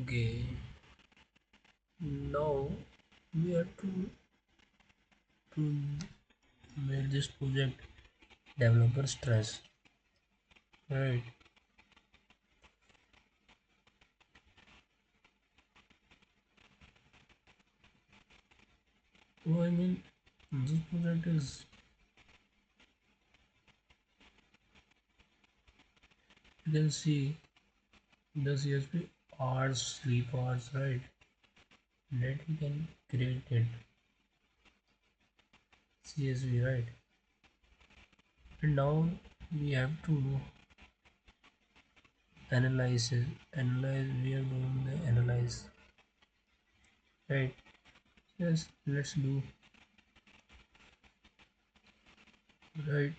Okay, now we have to make this project developer stress, right? So I mean, this project is, you can see the CSP hours, sleep hours, right? That we can create it CSV, right? And now we have to analyze it. Analyze. We are doing the analyze, right? Yes, let's do, right.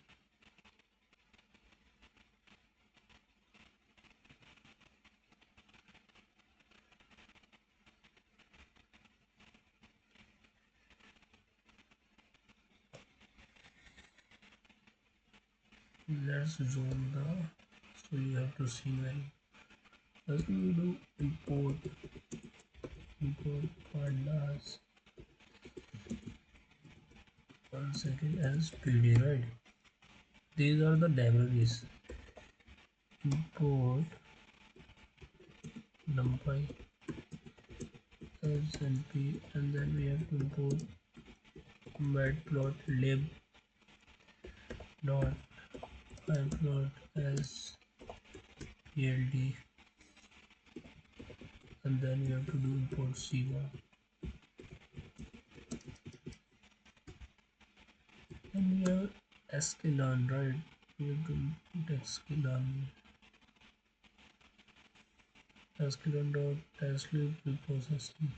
Let's zoom the, so you have to see when. First we do import pandas. One second, as PD, right? These are the libraries. Import numpy smp, and then we have to import matplotlib dot pyplot as pld, and then we have to do import Siva, and we have sklearn, right? We have to import sklearn dot testloop preprocessing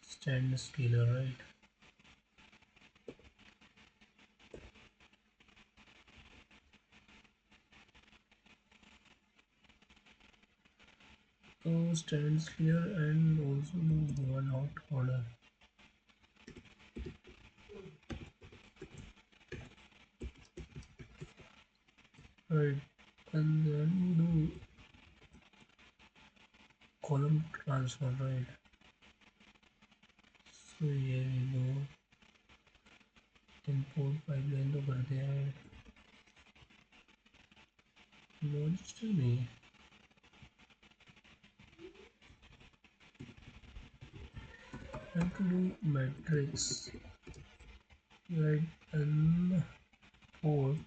stand scaler, right? So stands clear and also do one hot order, right? And then do column transfer, right? So here we go, import pipeline तो कर दिया है, launched नहीं, have to do matrix, right? And port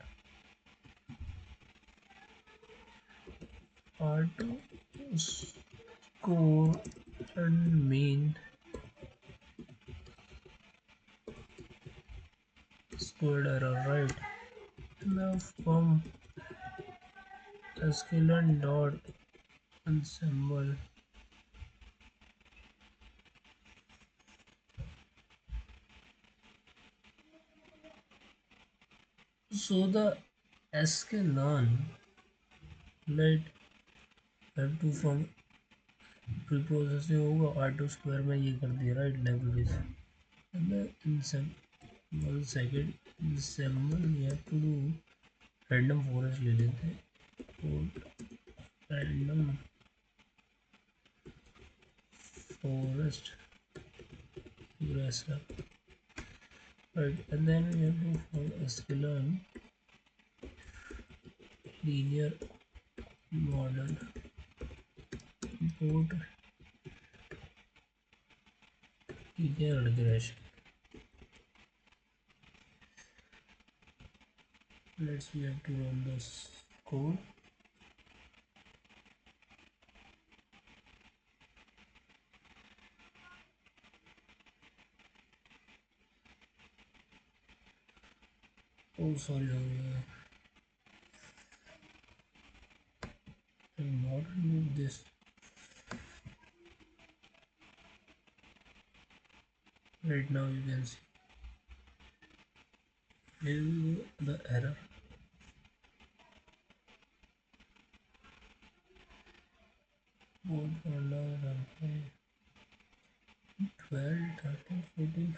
auto score and main scored error, right? Now from sklearn dot ensemble, so the sklearn, right, have to from preprocessing होगा R2 square में ये कर दिया, right? Libraries and the ensemble second ensemble we have to do random forest ले लेते हैं, random forest grasser, right? And then we have to for sklearn linear model, import linear regression. Let's we have to run this code. Oh, sorry, I will not remove this. Right now you can see here we go, the error. Board folder run 12, 13, 14.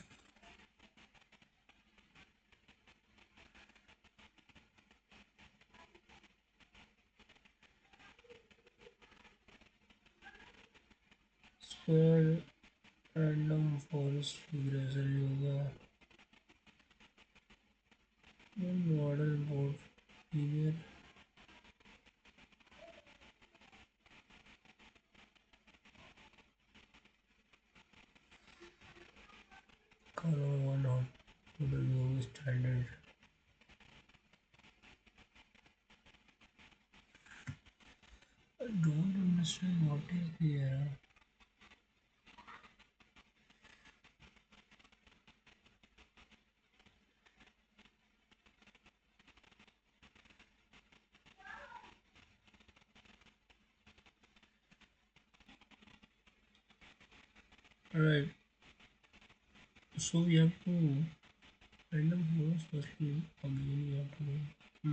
square random forest regression yoga model board linear color one hot model yoga standard. I don't understand what is the error. Alright, so we have to random forest firstly again we have to do.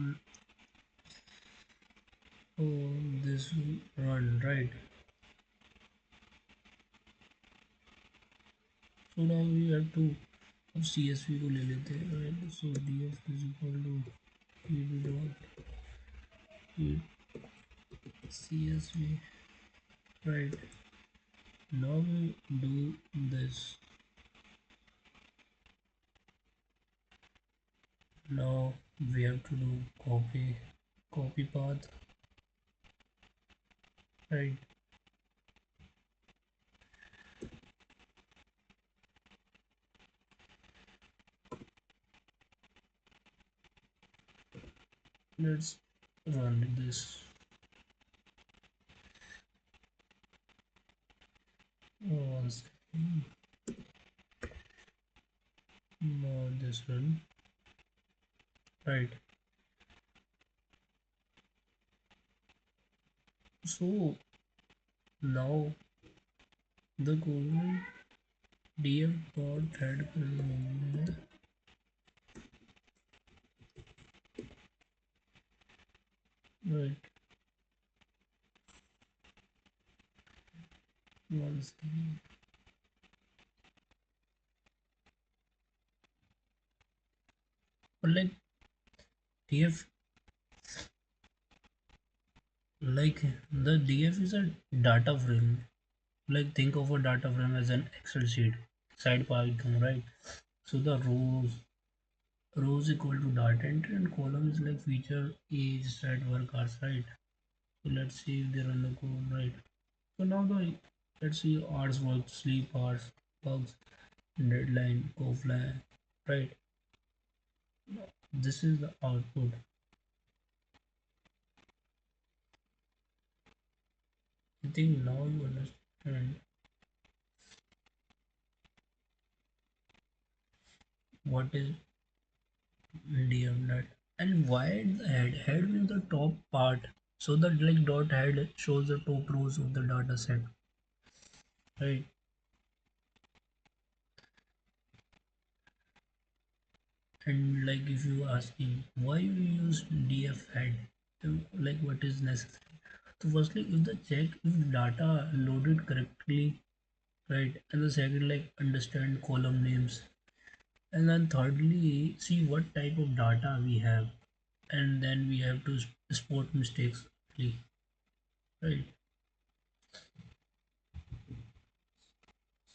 Oh, this run right. So now we have to अब CSV को ले लेते हैं right. So df is equal to pd dot CSV right. Now we do this. Now we have to do copy path right. Let's run this. One second. Now this run right. So now the code df dot head कर right. One second. But like df like the df is a data frame. Like think of a data frame as an Excel sheet. Side Python, right? So the rows equal to data entry and column is like feature age stat work hours, right? So let's see if they run the code right. So now the let's see hours work, sleep hours, bugs, deadline, offline, right? This is the output. I think now you understand what is DMNet and why the head means the top part. So the like dot head shows the top rows of the data set, right? And like if you asking why you use df head, like what is necessary. So firstly, if the check if data loaded correctly, right? And the second like understand column names. And then thirdly, see what type of data we have. And then we have to spot mistakes, right?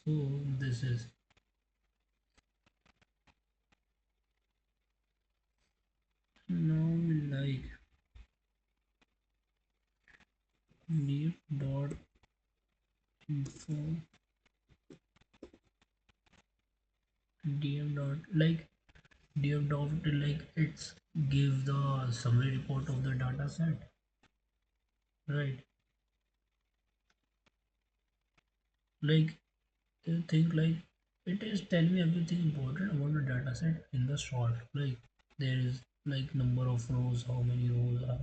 So this is now like df dot info df dot like df dot like it's give the summary report of the data set, right? Like you think like it is tell me everything important about the data set in the short. Like there is like number of rows, how many rows are.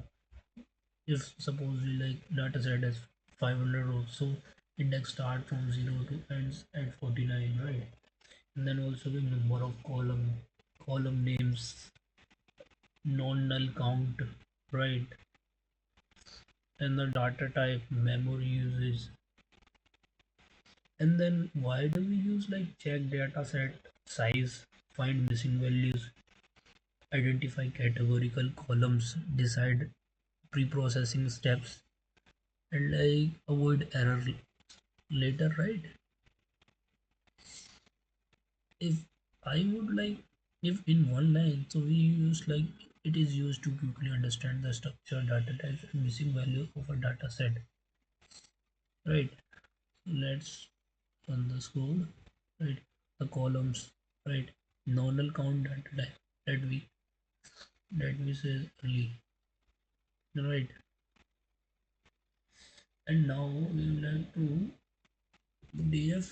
If supposedly like data set has 500 rows, so index start from 0 to ends at 49, right? And then also the number of column names, non-null count, right? And the data type, memory usage. And then why do we use like check data set size, find missing values, identify categorical columns, decide pre-processing steps, and like avoid error later, right? If I would like, if in one line, so we use like it is used to quickly understand the structure, data types, and missing value of a data set, right? So let's run this code, right? The columns, right? Normal count data type that we say early, right? And now we will have to df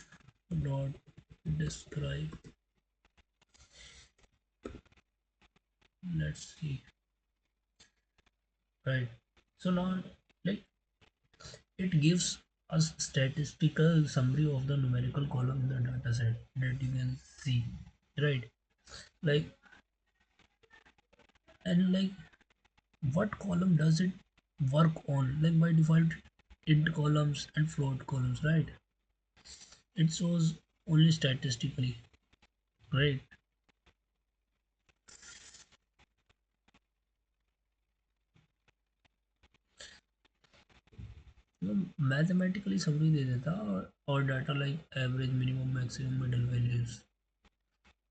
dot describe. Let's see, right? So now, like, it gives us statistical summary of the numerical column in the data set that you can see, right? Like, and like, what column does it work on? Like, by default, int columns and float columns, right? It shows only statistically, right? Mathematically summary दे देता और data like average, minimum, maximum, middle values.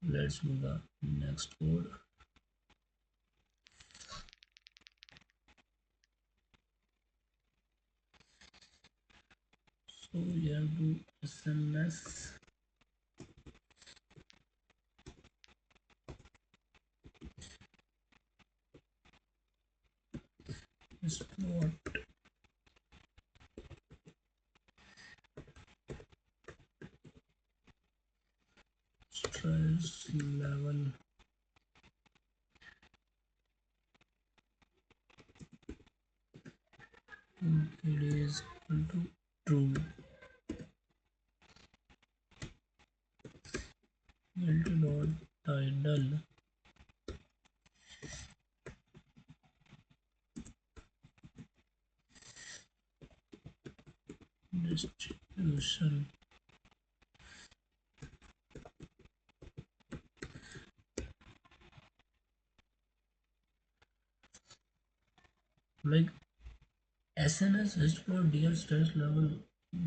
Let's do the next code. So you have to SNS plot stress level it is equal to true. Multi dot tidal distribution. Like SNS is for dear stress level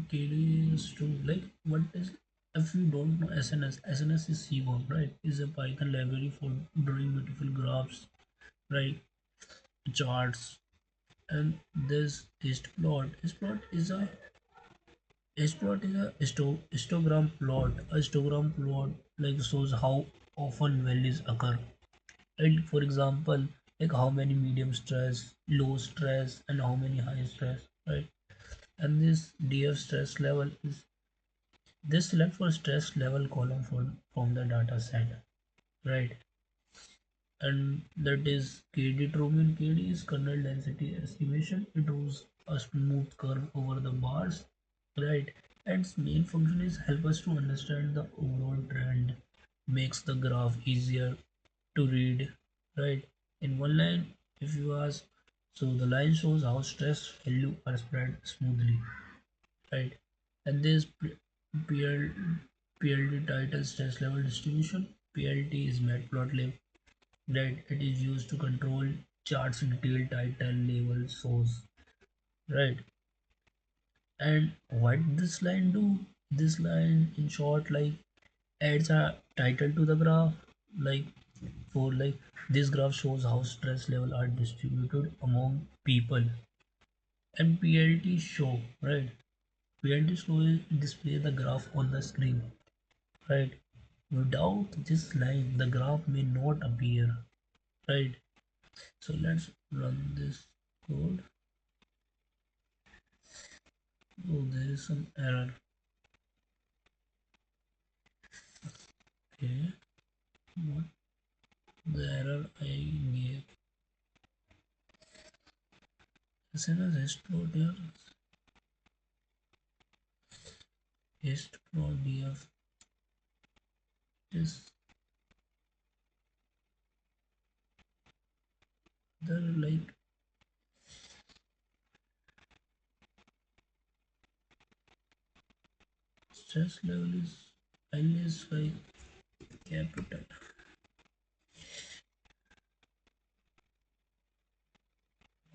KD is true. Like what is, if you don't know SNS, SNS is Seaborn, right? Is a Python library for drawing beautiful graphs, right? Charts. And this histplot is a histogram plot. A histogram plot like shows how often values occur. Right? For example, like how many medium stress, low stress, and how many high stress. Right? And this DF stress level is this select for stress level column from the data set. Right? And that is KD true mean. KD is kernel density estimation. It was a smooth curve over the bars, right? And its main function is help us to understand the overall trend, makes the graph easier to read, right? In one line, if you ask, so the line shows how stress value are spread smoothly, right? And this PL, PLD title stress level distribution. PLT is matplotlib, right? It is used to control charts detail title label source, right? And what this line do, this line in short like adds a title to the graph, like for like this graph shows how stress level are distributed among people. And PLT show, right? PLT show is display the graph on the screen, right? Without this line the graph may not appear, right? So let's run this code. Oh, there is some error. Okay, what the error I gave? SNS explode here. Explode df is the like stress level is like capital.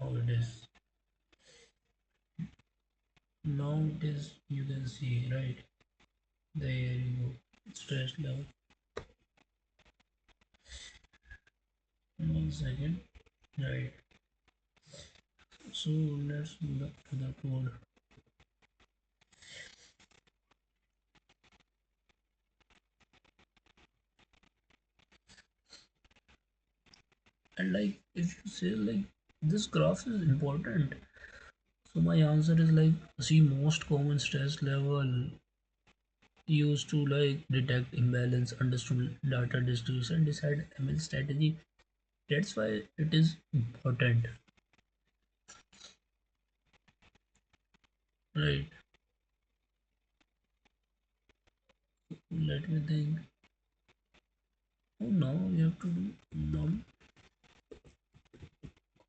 How it is? Now it is, you can see, right? There you go. Stress level. 1 second. Right. So let's do the code. And like if you say like this graph is important, so my answer is like, see, most common stress level used to like detect imbalance, understand data distribution, decide ML strategy. That's why it is important, right? Let me think. Oh, now we have to do num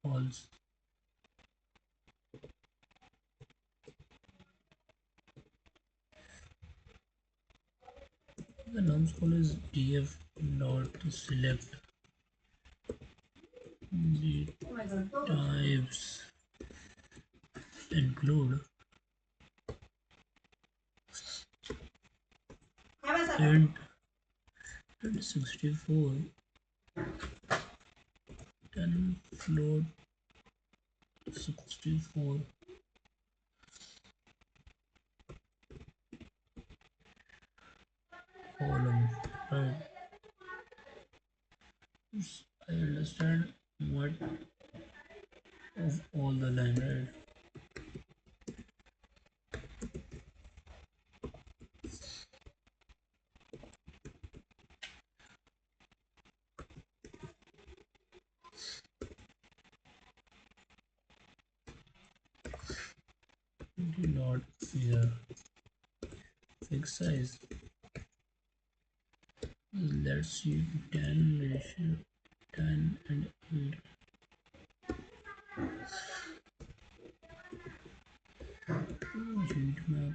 calls. The nums call is df dot select the types include int 64 10 float 64 column, right? I understand what of all the line, right? Do not fear fixed size. Let's see 10 ratio 10 and 8. Heat map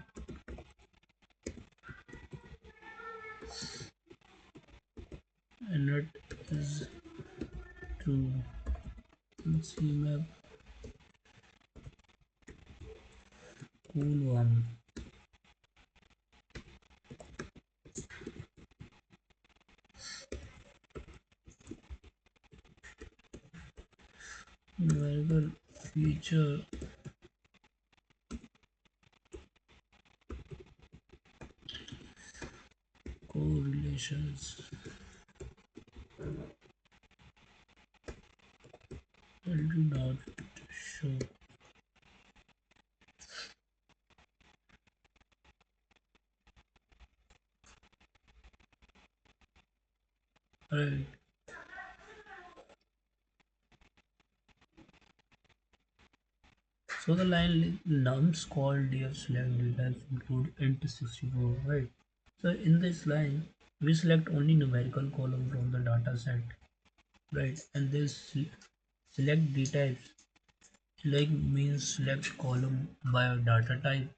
and it is true. C map cool one. Numerical feature correlations. Will do not show. Right. So the line nums called df select data include int 64, right? So in this line, we select only numerical column from the data set, right? And this select data types like means select column by a data type,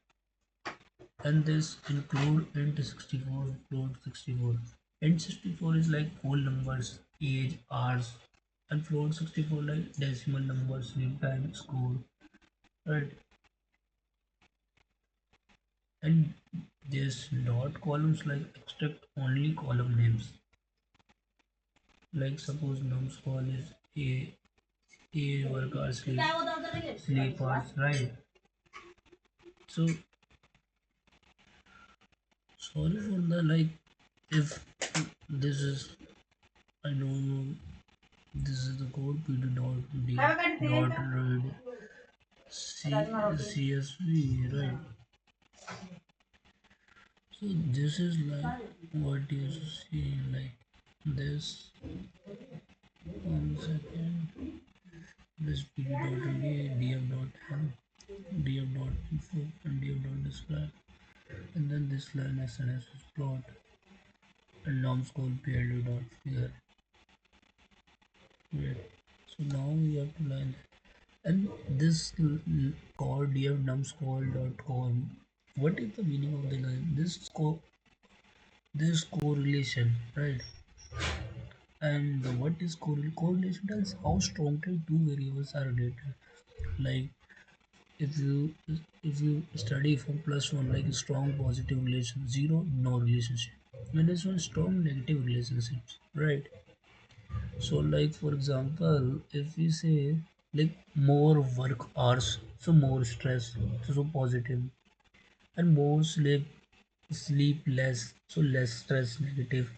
and this include int 64, float 64. Int 64 is like whole numbers, age, hours, and float 64 like decimal numbers, sleep time, score, right? And this dot columns like extract only column names. Like suppose nums call is a work hours, sleep hours, right? So sorry for the like if this is, I don't know, this is the code pd dot d dot read csv, right? So this is like what you see like this. 1 second. This pd dot read df dot m df dot info and df dot describe, and then this line sns is plot and norms call pld dot figure. Great. So now we have to line, and this call df numscall.com. What is the meaning of the line? This correlation, right? And what is correlation tells how strongly two variables are related. Like if you if you study from plus one, like strong positive relation, zero no relationship, minus one strong negative relationships, right? So like for example, if we say like more work hours, so more stress, so positive, and more sleep less, so less stress, negative,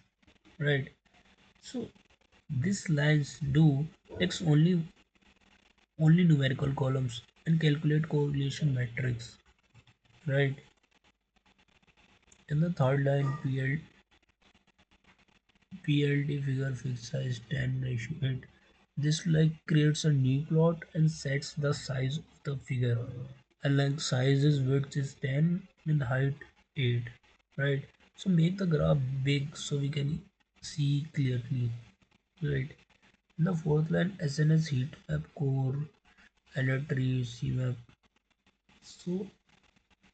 right? So these lines do takes only numerical columns and calculate correlation metrics, right? In the third line, PLD figure fixed size 10 ratio 8. This like creates a new plot and sets the size of the figure. And like size is width is 10 and height 8. Right? So make the graph big so we can see clearly. Right? In the fourth line, SNS heat map core and a tree C map. So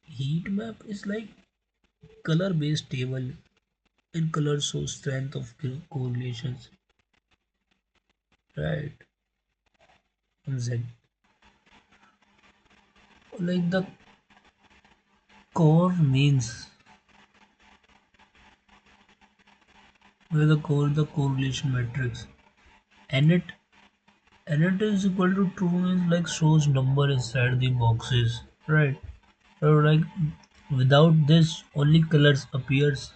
heat map is like color based table, and color shows strength of correlations, right? And Z. Like the core means where the core the correlation matrix. And it is equal to true means like shows number inside the boxes. Right. So like without this only colors appears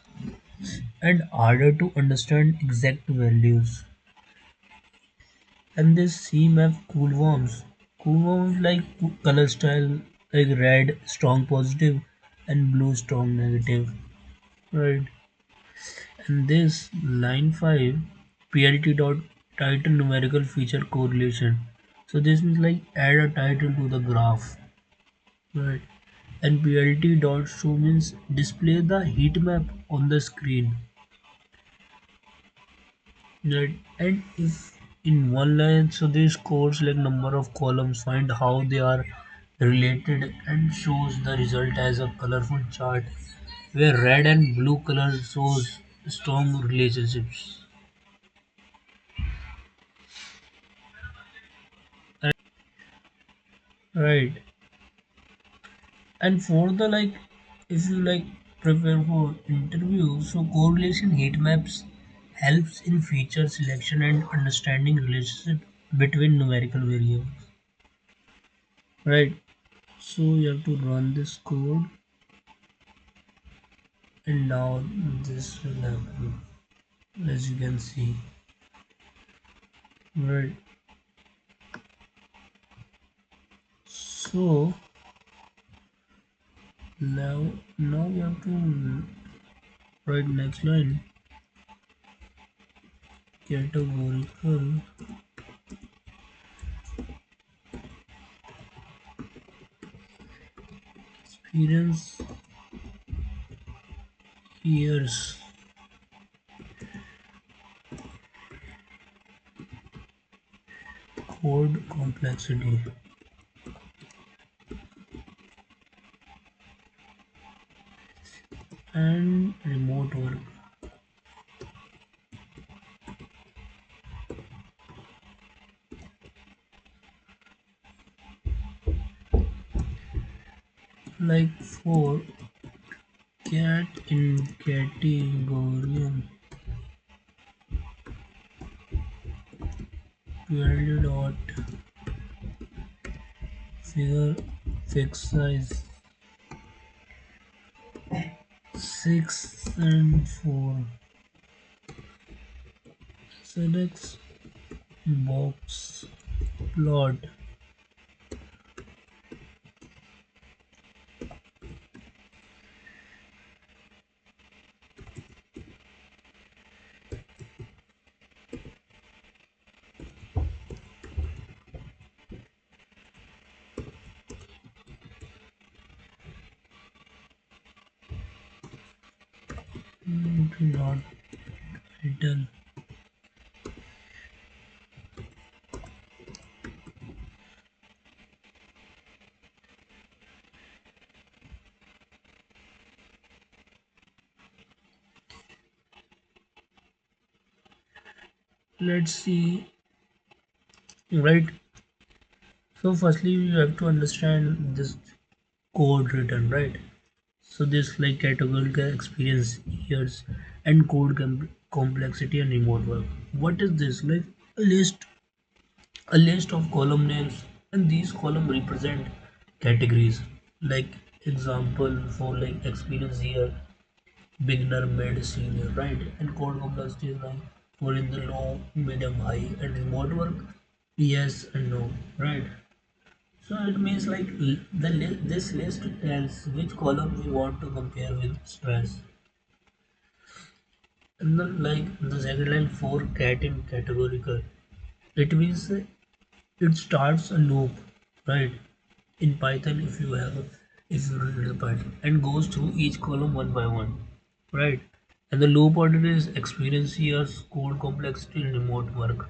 and harder to understand exact values. And this C map cool worms. Cool worms like color style like red strong positive and blue strong negative. Right. And this line 5 PLT dot title numerical feature correlation. So this means like add a title to the graph, right? And PLT dot show means display the heat map on the screen, right? And if in one line, so this codes like number of columns, find how they are related and shows the result as a colorful chart where red and blue color shows strong relationships. Right. And for the like, if you like prepare for interview, so correlation heat maps helps in feature selection and understanding relationship between numerical variables. Right. So you have to run this code, and now this will happen, as you can see. Right. So now we have to write next line, categorical experience years, code complexity, and remote work. Like for cat in categorical value dot figure fixed size 6 and 4 selects box plot. Dot title. Let's see, right? So firstly you have to understand this code written, right? So this like categorical experience years and code complexity and remote work. What is this? Like a list, a list of column names, and these column represent categories. Like example for like experience year, beginner, mid, senior, right? And code complexity is like for in the low, medium, high, and remote work, yes and no, right? So it means like this list tells which column we want to compare with stress. And then like the second line for cat in categorical, it means it starts a loop, right? In Python, if you run the Python and goes through each column one by one, right? And the loop order is experience years, code complexity, and remote work,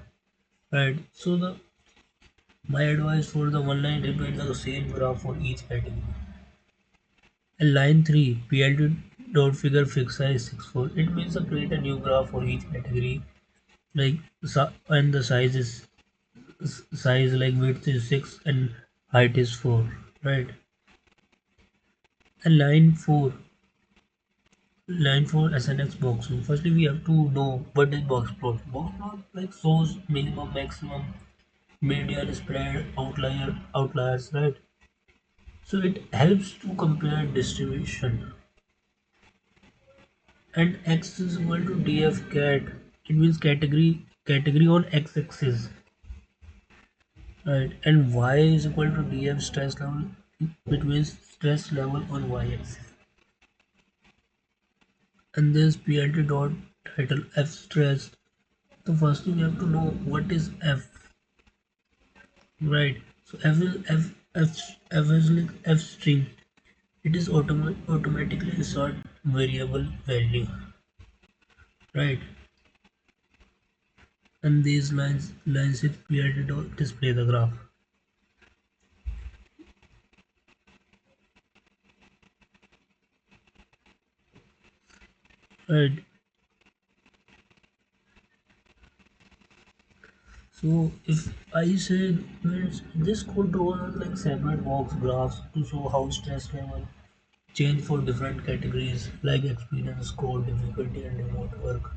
right? So the my advice for the one line repeat the same graph for each category. And line 3, PLT dot figure fixed size 64. It means to create a new graph for each category. Like and the size like width is 6 and height is 4, right? And line 4 SNX box. So firstly we have to know what is box plot. Box plot like shows minimum, maximum, median, spread, outliers, right? So it helps to compare distribution. And x is equal to df cat. It means category on x-axis, right? And y is equal to df stress level. It means stress level on y-axis. And this plt dot title f stress. So first we have to know what is f, right? So f is f is like f string. It is automatically insert variable value, right? And these lines with plt dot display the graph. Right. So if I say means this could draw like separate box graphs to show how stress level change for different categories like experience, code, difficulty, and remote work.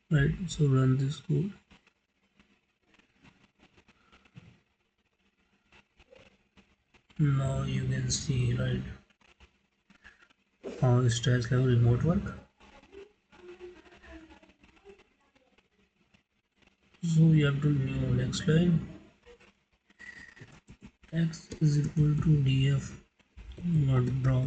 Right. So run this code. Now you can see right how stress level remote work. So we have to new next line. X is equal to df not draw.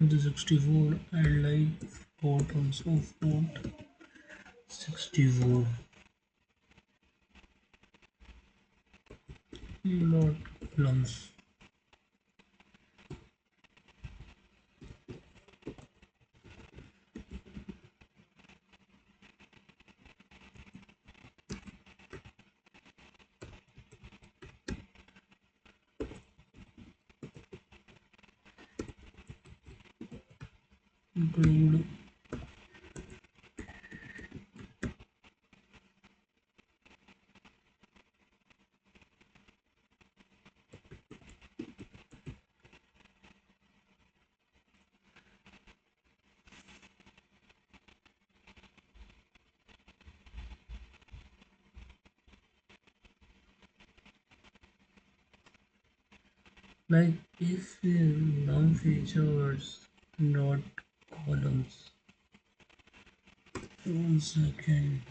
The 64 and like font also font 64 not columns. Include Like if num features not columns. 1 second.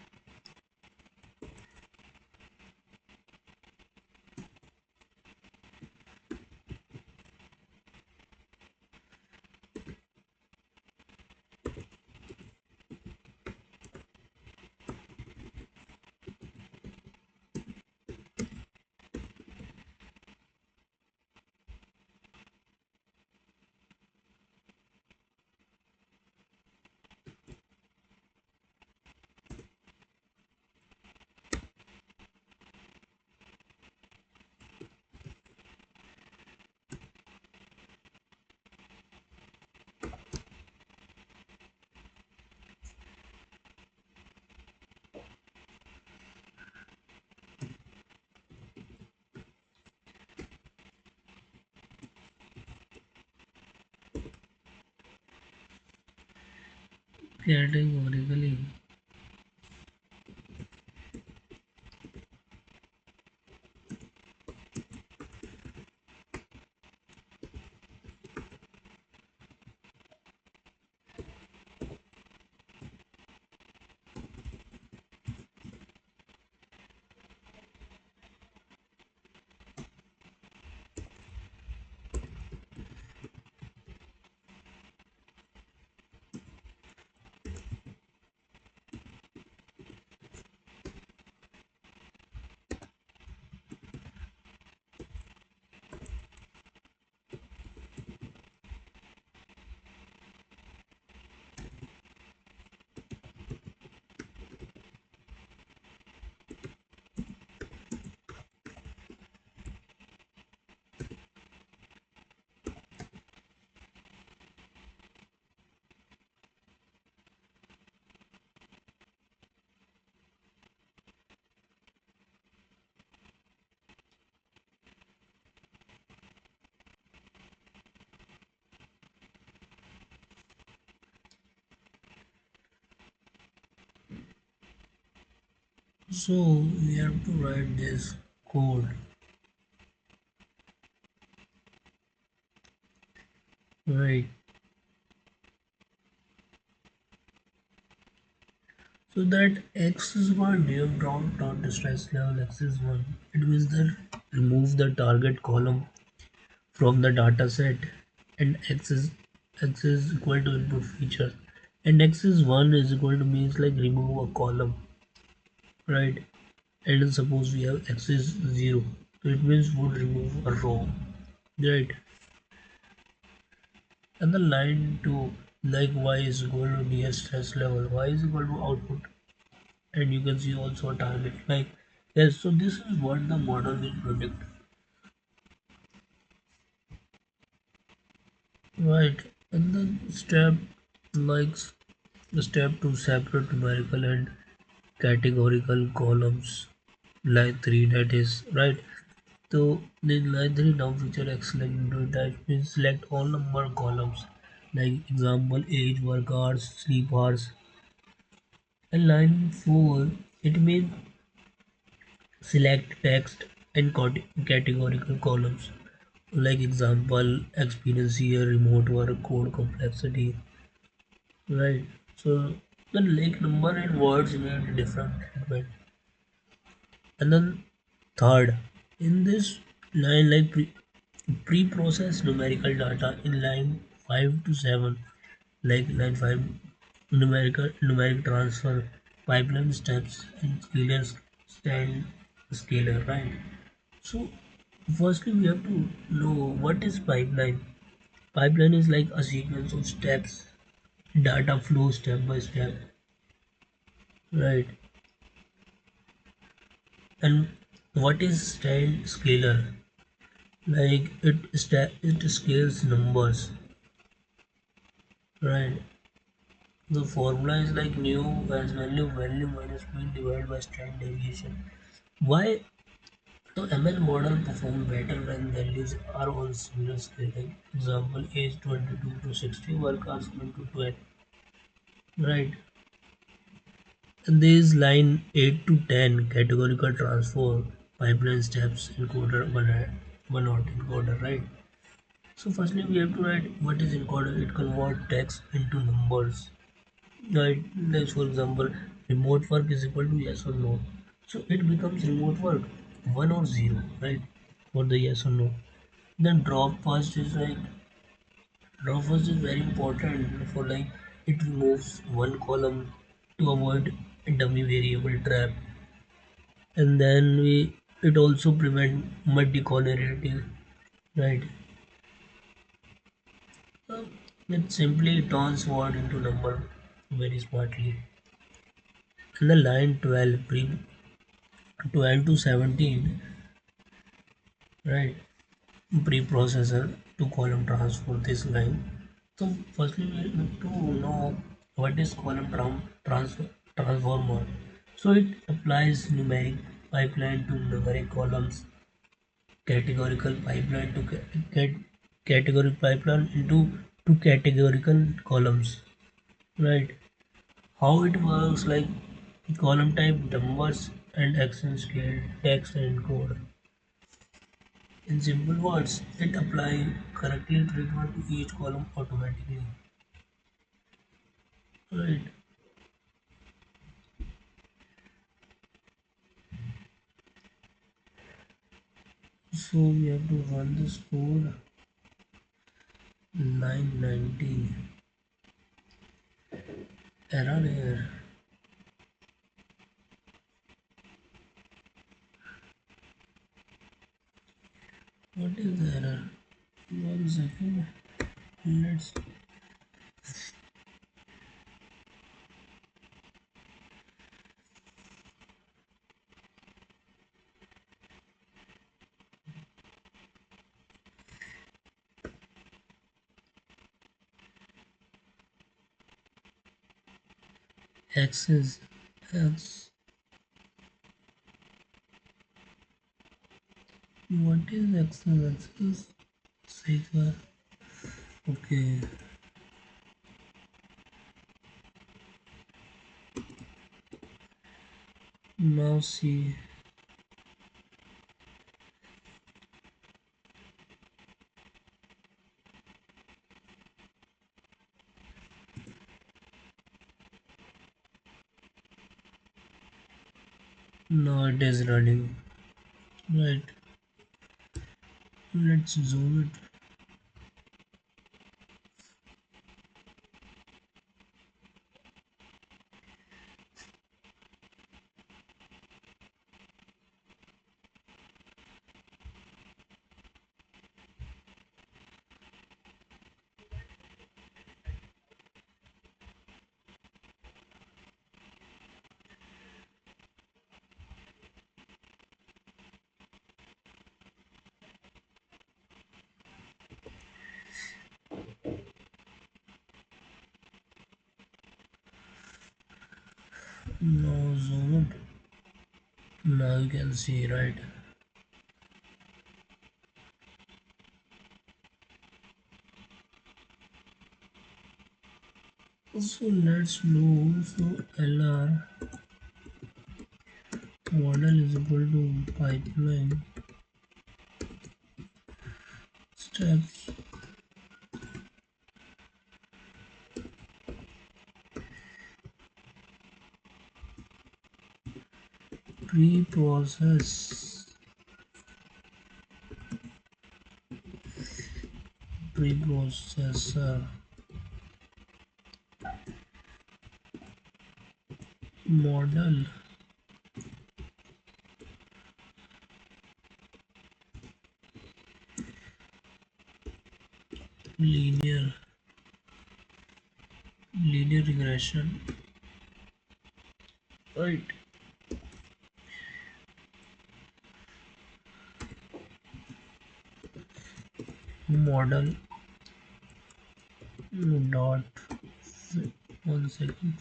Categorically. So we have to write this code, right? So that x is one near ground dot stress level x is one. It means that remove the target column from the data set, and x is equal to input feature, and x is one is equal to means like remove a column, right? And suppose we have x is zero, so it means would remove a row, right? And the line to like y is equal to near stress level, y is equal to output, and you can see also a target like yes. So this is what the model will predict, right? And then step like step to separate numerical and categorical columns, line 3 that is right. So in line 3 now feature excellent that means select all number columns like example age, work hours, sleep hours. And line 4 it means select text and categorical columns like example experience here, remote work, code complexity, right? So the like number and words need different treatment. And then third, in this line like pre-processed numerical data in line 5 to 7, like line 5 numeric transfer, pipeline steps and scalar, right? So firstly we have to know what is pipeline. Pipeline is like a sequence of steps, data flow step by step, right? And what is style scalar? Like it scales numbers, right? The formula is like new as value minus mean divided by standard deviation. Why the ML model perform better when values are on similar scaling? Example age 22 to 60, work hours 1 to 12, right? And there is line 8 to 10 categorical transform pipeline steps encoder one not encoder, right? So firstly we have to write what is encoder. It convert text into numbers. Right, like for example, remote work is equal to yes or no. So it becomes remote work 1 or 0, right? For the yes or no. Then drop first is very important for like it removes one column to avoid dummy variable trap, and then we it also prevent multicolority, right? So it simply turns word into number very smartly. And the line 12 to 17, right? Preprocessor to column transfer this line. So firstly we need to know what is transformer. So it applies numeric pipeline to numeric columns, categorical pipeline to categorical pipeline into two categorical columns, right? How it works, like column type numbers and action scale text and code. In simple words, it applies correctly treatment to each column automatically. Right. So we have to run this code 990. Error here. What is the error? 1 second. Let's access X. What is access? Access. Okay. Now see. Now it is running. Right. Let's zoom it. Now zoom it. Now you can see, right? So let's do, so LR model is equal to pipeline steps pre-process preprocessor model linear linear regression, right? Model dot 1 second.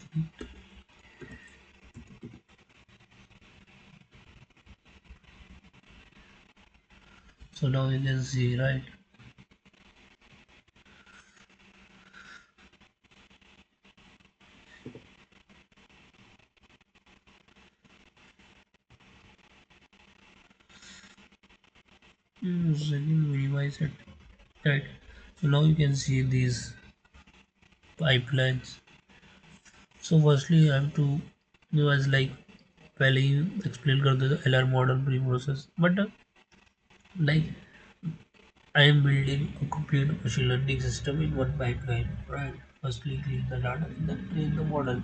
So now you can see, right? Second minimize it, right? So now you can see these pipelines. So firstly I have to, as like पहले ही explain कर देते LR model pre-process, but like I am building a complete machine learning system in one pipeline, right? Firstly clean the data and then train the model,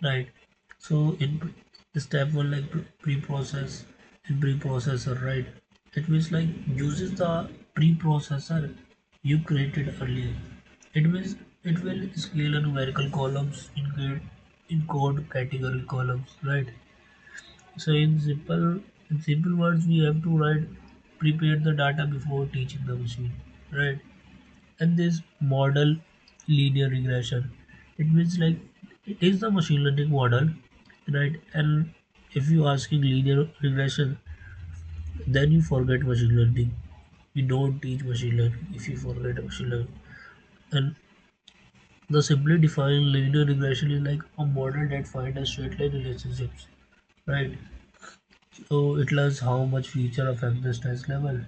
right? So in step one, like pre-process and pre-processor, right? It means like uses the pre-processor you created earlier. It means it will scale a numerical columns in code category columns, right? So in simple words, we have to write prepare the data before teaching the machine, right? And this model linear regression, it means like it is the machine learning model, right? And if you asking linear regression, then you forget machine learning. You don't teach machine learning if you forget machine learning. And the simply defined linear regression is like a model that finds a straight line relationships, right? So it learns how much feature affect the stress level.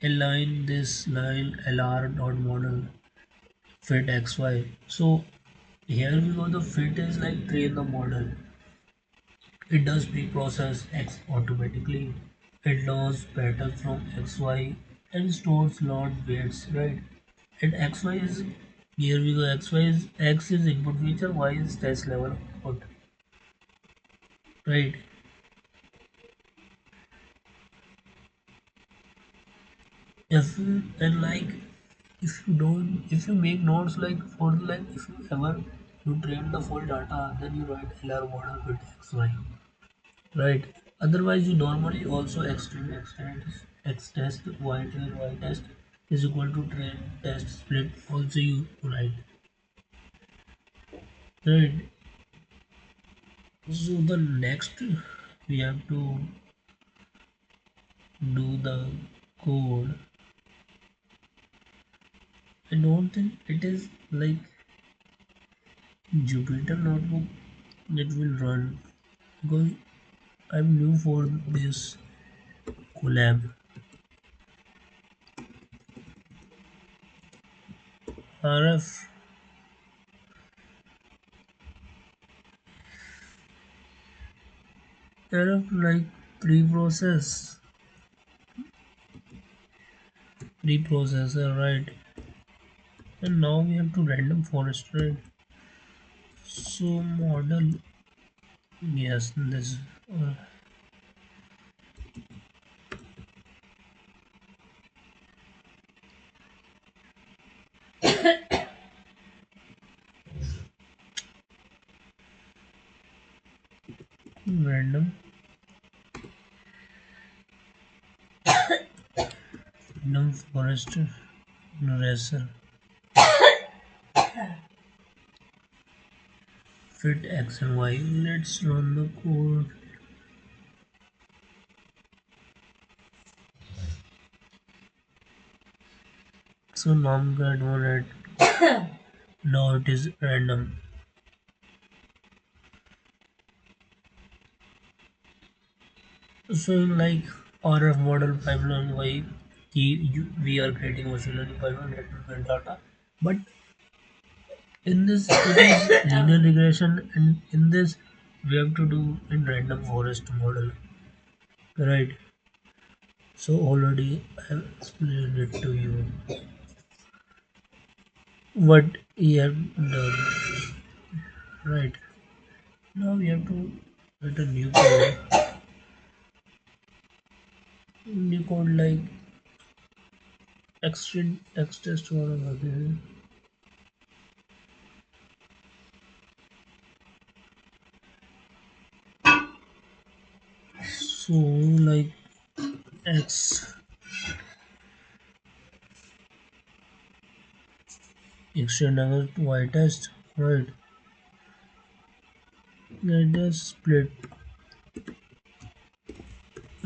Align this line LR dot model fit XY. So here we go, the fit is like train the model. It does pre-process X automatically. It learns patterns from XY and stores lot weights, right? And XY is, here we go, XY is X is input feature, Y is test level output, right? If and like if you make notes like for like if you ever you train the full data, then you write LR model with XY, right? Otherwise you normally also extend X test Y test is equal to train test split also you write, right? So the next we have to do the code. I don't think it is like Jupyter notebook that will run because I'm new for this collab. RF like pre-process preprocessor, right? And now we have to random forest, right? So model, yes, this uh, random forest racer fit X and Y. Let's run the code. So now I'm going to now it is random. So in like RF model pipeline, why we are creating machine learning pipeline that will get data, but in this it is linear regression, and in this we have to do in random forest model, right? So already I have explained it to you what we have done, right? Now we have to write a new code like extend x test one. So like x extend another y test, right? Let us split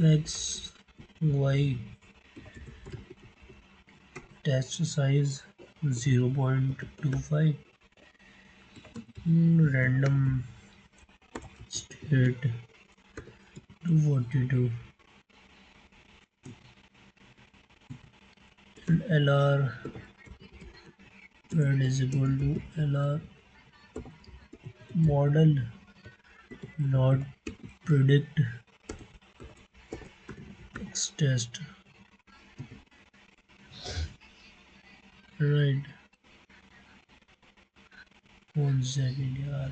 x y test size 0.25 random state 242. and LR and is equal to LR model not predict X test, right? 1 second यार.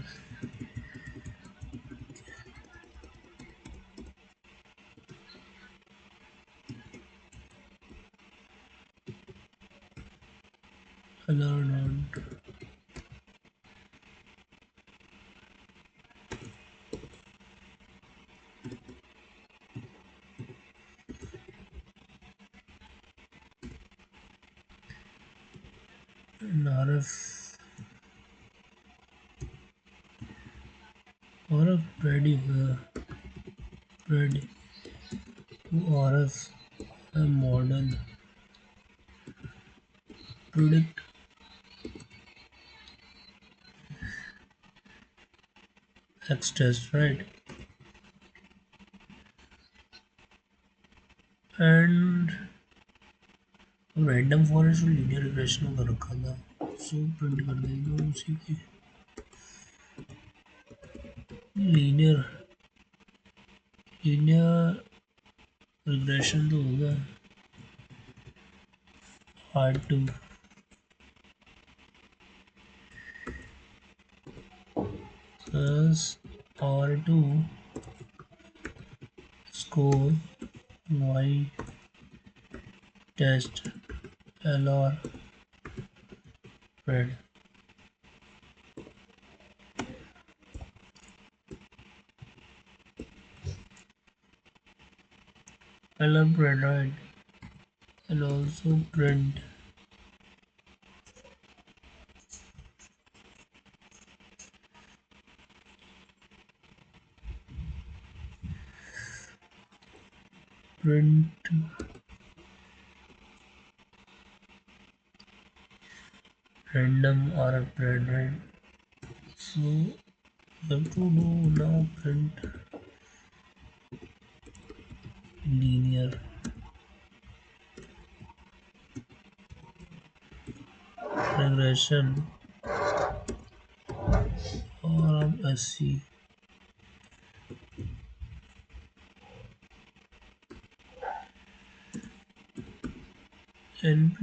LR not and RF ready ready to RF a model predict X test, right? And random forest और linear regression का रखा था, so print कर देंगे उसी की. Linear linear regression तो होगा R2 plus R2 score Y test LR spread. LR spread, right? And also print print random RF spread, right? So we have to do now print linear regression or SC. NP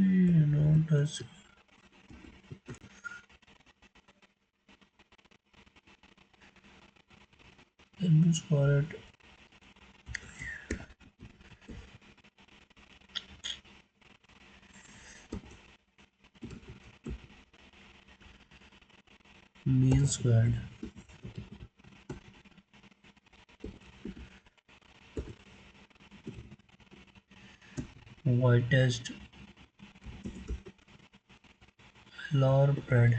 not as NP squared mean squared Y test LR spread.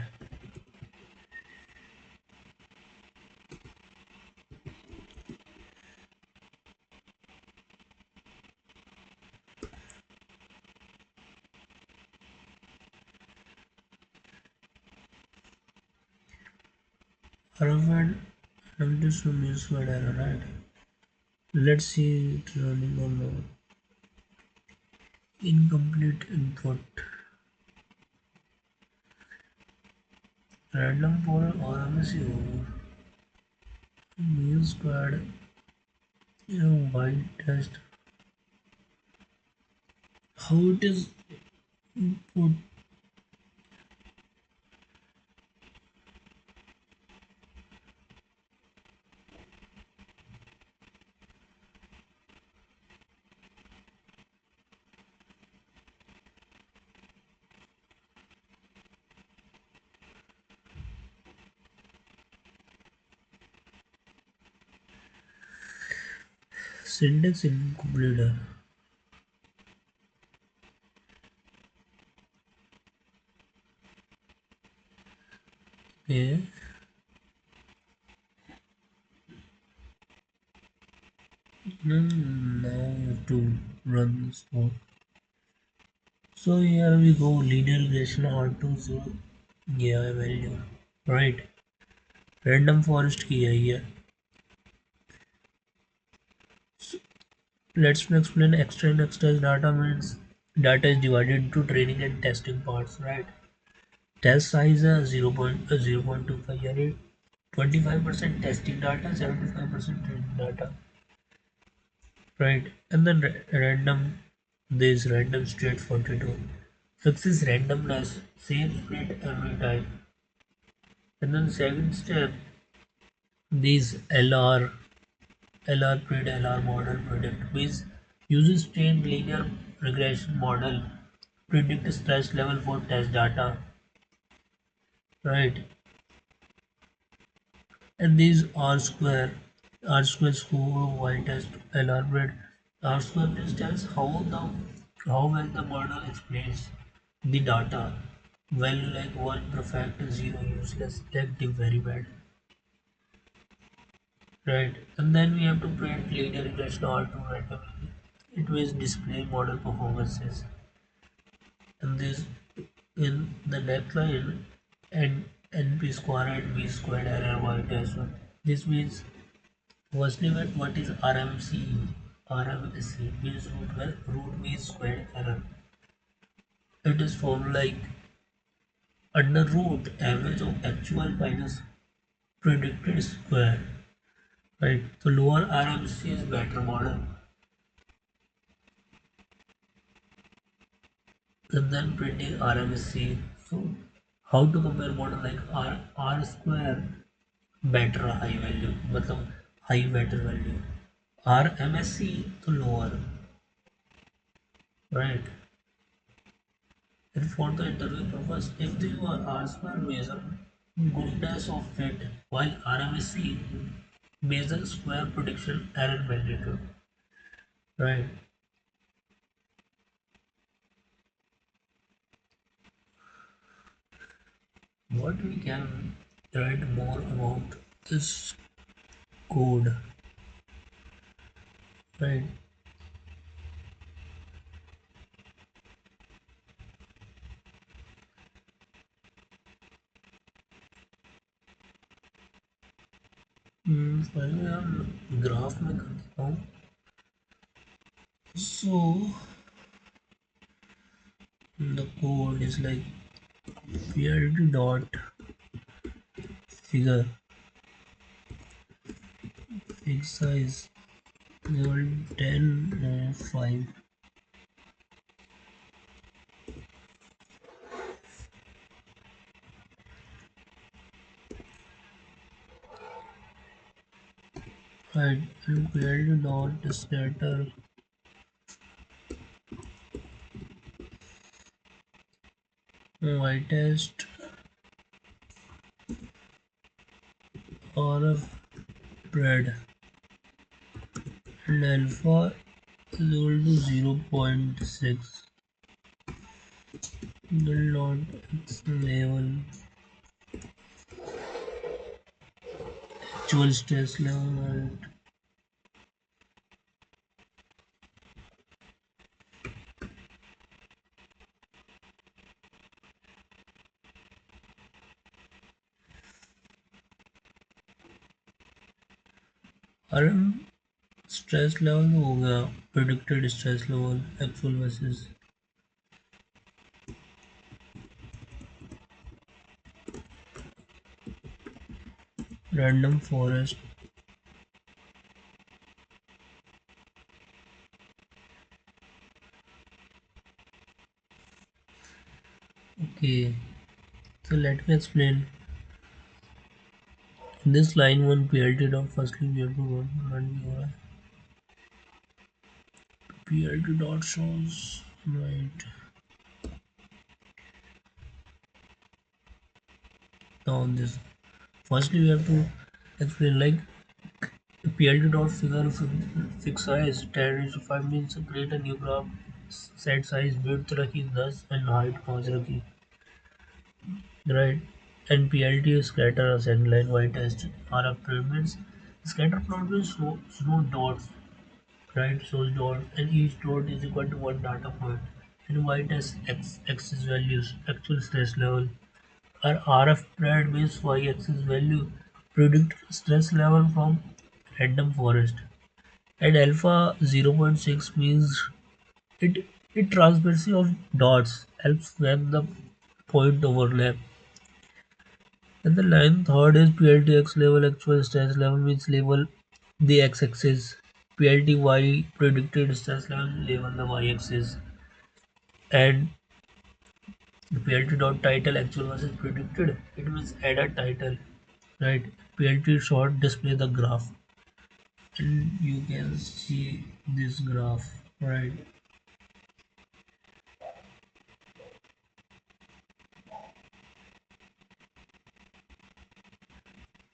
Arrowhead numbers to mean squared error, right? Let's see it running on the incomplete input. Random for RMS mean squared Y test. How it is put syntax incomplete. Okay. Now to run this code. So here we go linear regression R2 so yeah value, right? Random forest की है ये. So let's explain extract extract data means data is divided into training and testing parts, right? Test size 0.25, yani 25% testing data, 75% training data, right? And then random, this random state 42 fixes randomness, same split every time. And then second step, these LR pred LR model predict means uses trained linear regression model predict stress level for test data, right? And these R square score y test LR pred R square means tells how well the model explains the data. Value like 1 perfect, 0 useless, negative very bad, right? And then we have to print linear regression R2 randomly. It will display model performances. And this in the neckline and NP square and V squared error y test. This means firstly what is RMC? RMC means root mean squared error. It is formed like under root average of actual minus predicted square. Right. So lower RMC is better model. And then printing RMC. So how to compare model like R square better high value, मतलब high better value. RMSC तो lower, right? And for the interview purpose, if the R square measure goodness of fit, while RMSC measure square prediction error magnitude, right? What we can write more about this code, right? पहले हम graph में कर देता हूँ. So the code is like PLT dot figure fig size equal 10 5, right? And PLT dot scatter y test RF spread and alpha is equal to 0.6 del dot x level actual stress level, right? RM stress level हो गया, predicted stress level actual versus random forest. Okay, so let me explain. In this line one PLT dot, firstly we have to run URI. PLT dot shows, right? Now on this, firstly we have to explain like PLT dot figure fixed size 10 to 5 means create a new graph, set size width रखी 10 and height 5 रखी, right? And PLT is scatter ascent line y test RF trade means scatter plot will show dots, right? Shows dots and each dot is equal to one data point. And y test axis values actual stress level. Our RF spread means y axis value predict stress level from random forest. And alpha 0.6 means it The transparency of dots helps when the point overlap. And the line third is PLTX level actual stress level means level the x-axis. PLTY predicted stress level level the y-axis. And PLT dot title actual versus predicted. It means add a title, right? PLT short display the graph, and you can see this graph, right?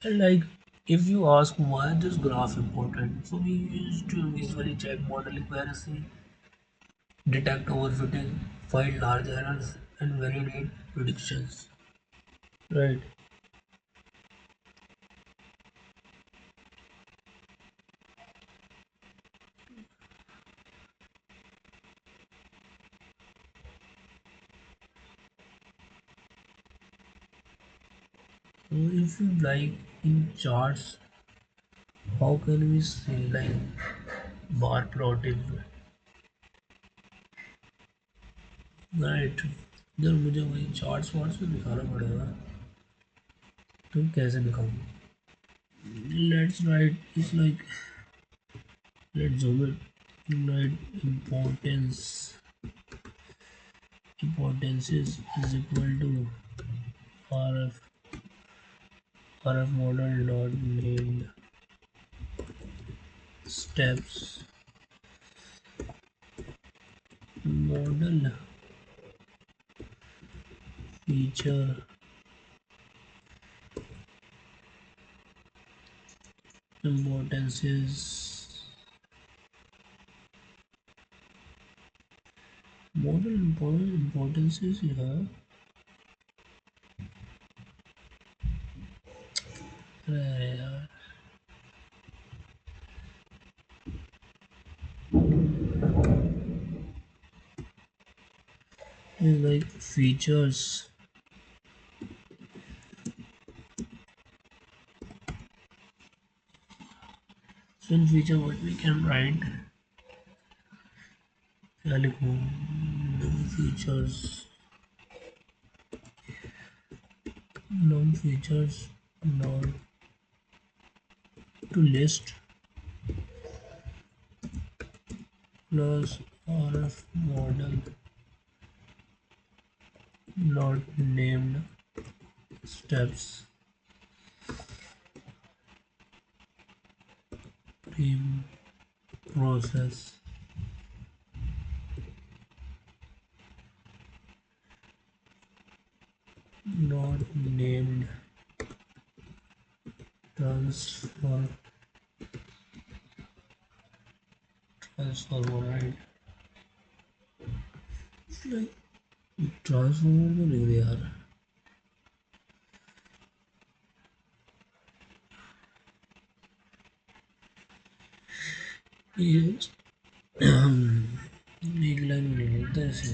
And like, if you ask why this graph important, so we used to visually check model accuracy, detect overfitting, find large errors, and validate predictions, right? So if you like in charts, how can we say like bar plotting, right? इधर मुझे वही charts वार्ट्स में दिखाना पड़ेगा, तो कैसे दिखाऊँ? Let's write it's like, let's zoom it, write importance is equal to rf rf model dot named steps model feature importances model importances here, uh, is like features. So in feature what we can write, like non-features, non-features, not to list plus RF model not named steps team process not named transfer transformer, right? Like transformer तो लिख दे यार. ये एक line में नहीं लिखता ऐसे.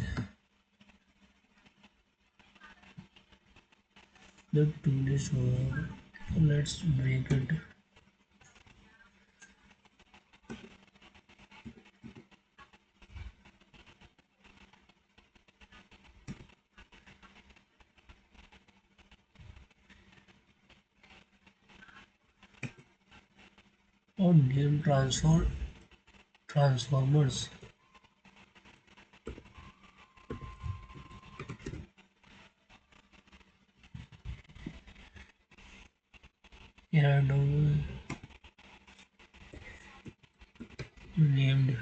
The tool is over. Let's break it on name transformers. Yeah, no, named.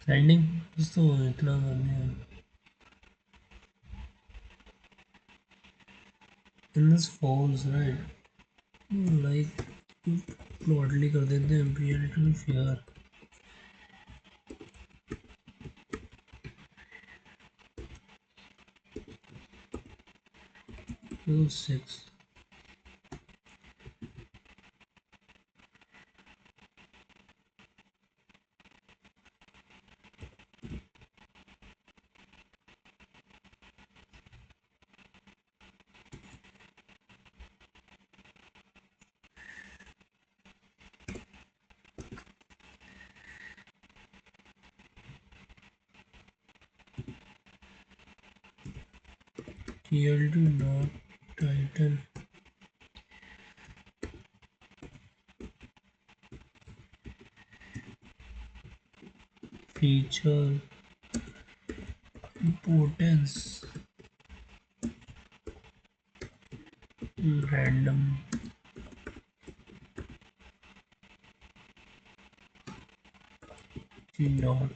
Ending तो इतना कर दिया in this falls right like broadly कर देते हैं reality fair 6 TLD not title feature importance random not.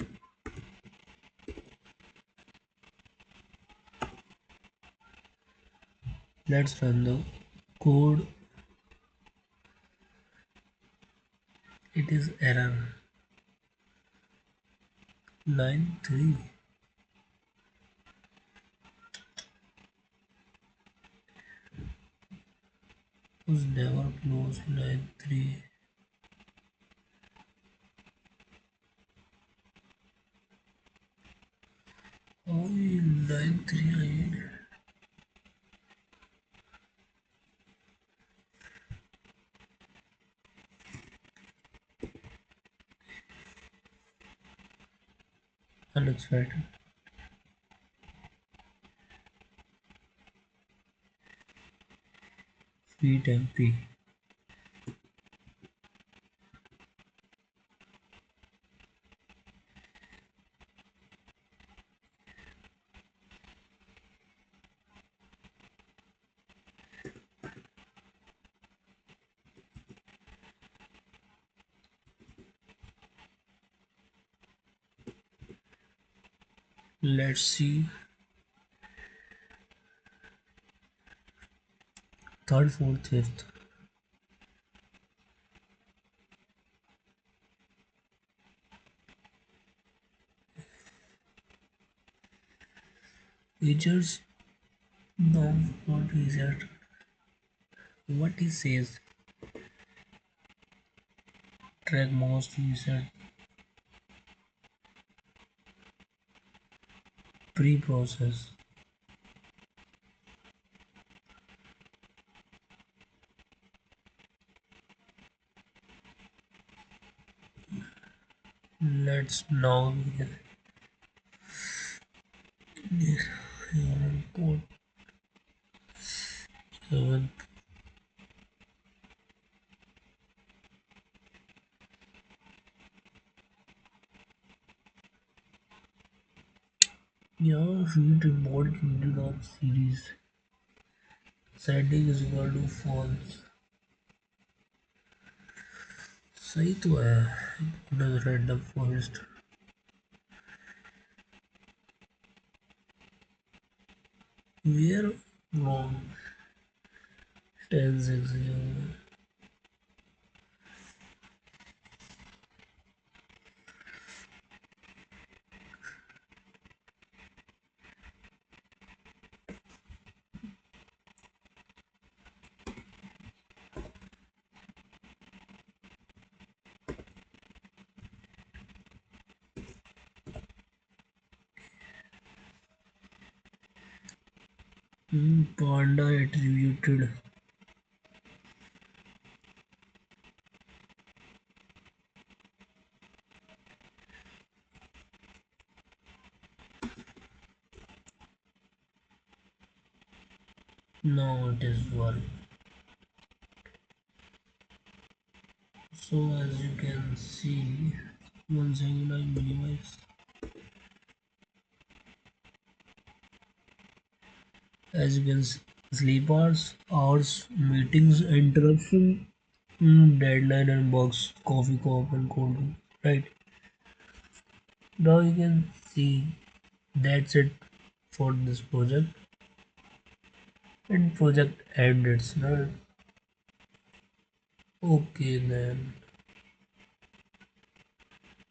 Let's run the code. It is error line 3 was never closed line 3. Oh, line 3 again. Unexpected. Feet MP. Let's see. Third, fourth, fifth. Features now not reset. What he says. Track most reset. Pre-process. Let's now port 7. Yeah, read remote needed of series. Setting is equal to false. सही तो है random forest where wrong 10 6 panda attributed now it is one. So as you can see, one second I minimize. As you can see, sleep hours, meetings, interruption, deadline and box, coffee cup and cold drink. Right. Now you can see that's it for this project, and project ended. Now okay then.